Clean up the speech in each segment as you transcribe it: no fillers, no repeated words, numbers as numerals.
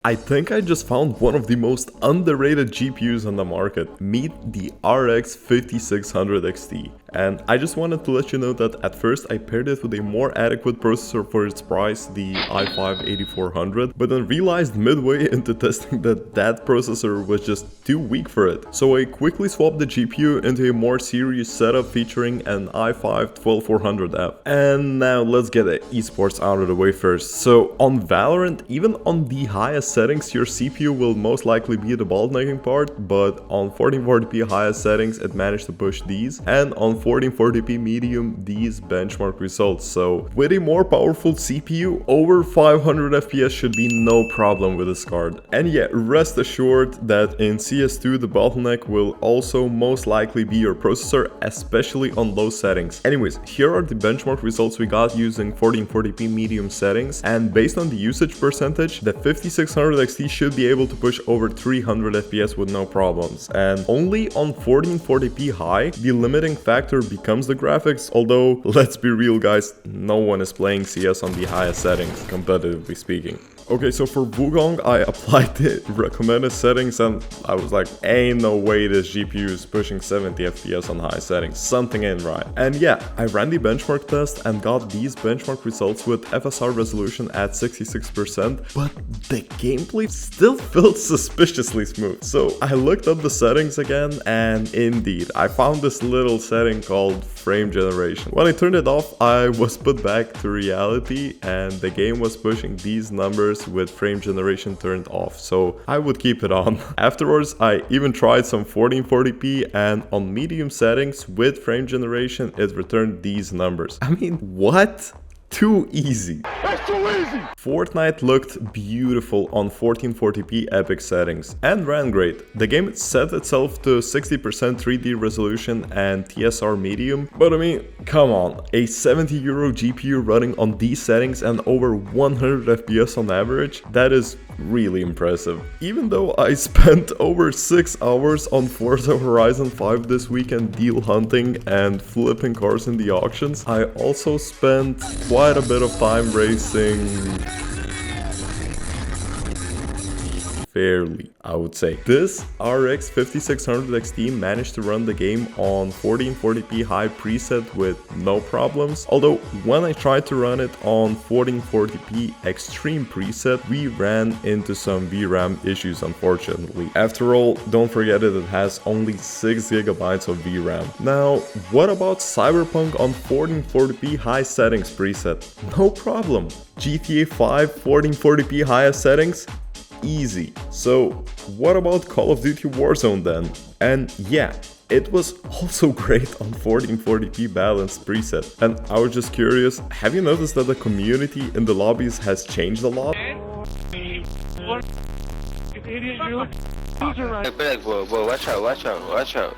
I think I just found one of the most underrated GPUs on the market. Meet the RX 5600 XT. And I just wanted to let you know that at first I paired it with a more adequate processor for its price, the i5-8400, but then realized midway into testing that that processor was just too weak for it. So I quickly swapped the GPU into a more serious setup featuring an i5-12400F. And now let's get the esports out of the way first. So on Valorant, even on the highest settings, your CPU will most likely be the bottlenecking part, but on 1440p highest settings it managed to push these, and on 1440p medium these benchmark results. So with a more powerful CPU, over 500 FPS should be no problem with this card. And yeah, rest assured that in CS2 the bottleneck will also most likely be your processor, especially on low settings. Anyways, here are the benchmark results we got using 1440p medium settings, and based on the usage percentage, the 5600 XT should be able to push over 300 FPS with no problems. And only on 1440p high, the limiting factor becomes the graphics, although let's be real guys, no one is playing CS on the highest settings, competitively speaking. Okay, so for Wukong, I applied the recommended settings and I was like, ain't no way this GPU is pushing 70 FPS on high settings, something ain't right. And yeah, I ran the benchmark test and got these benchmark results with FSR resolution at 66%, but the gameplay still felt suspiciously smooth. So I looked up the settings again, and indeed, I found this little setting called frame generation. When I turned it off, I was put back to reality and the game was pushing these numbers with frame generation turned off, so I would keep it on. Afterwards, I even tried some 1440p, and on medium settings with frame generation, it returned these numbers. I mean, what? Too easy. That's too easy! Fortnite looked beautiful on 1440p epic settings and ran great. The game set itself to 60% 3D resolution and TSR medium, but I mean, come on, a 70 euro GPU running on these settings and over 100 FPS on average, that is really impressive. Even though I spent over 6 hours on Forza Horizon 5 this weekend deal hunting and flipping cars in the auctions, I also spent quite a bit of time racing fairly, I would say. This RX 5600 XT managed to run the game on 1440p high preset with no problems, although when I tried to run it on 1440p extreme preset, we ran into some VRAM issues unfortunately. After all, don't forget it has only 6 GB of VRAM. Now, what about Cyberpunk on 1440p high settings preset? No problem. GTA 5 1440p highest settings? Easy. So what about Call of Duty Warzone then? And yeah, it was also great on 1440p balanced preset. And I was just curious, have you noticed that the community in the lobbies has changed a lot? Bro, watch out.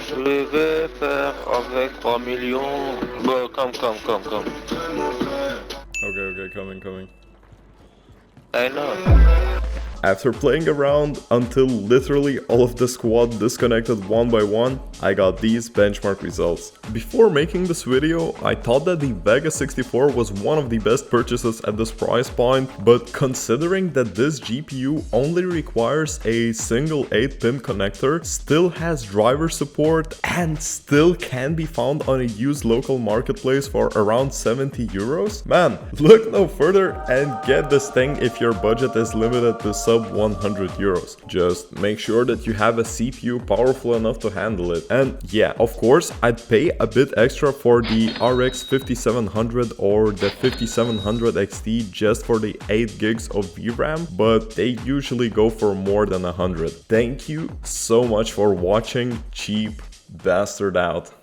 Je vais faire avec 3 millions. Bro, come. Okay, coming. I know. After playing around until literally all of the squad disconnected one by one, I got these benchmark results. Before making this video, I thought that the Vega 64 was one of the best purchases at this price point, but considering that this GPU only requires a single 8-pin connector, still has driver support, and still can be found on a used local marketplace for around 70 euros, man, look no further and get this thing if your budget is limited to sub 100 euros. Just make sure that you have a CPU powerful enough to handle it. And yeah, of course, I'd pay a bit extra for the RX 5700 or the 5700 XT just for the 8 gigs of VRAM, but they usually go for more than 100. Thank you so much for watching. Cheap bastard out.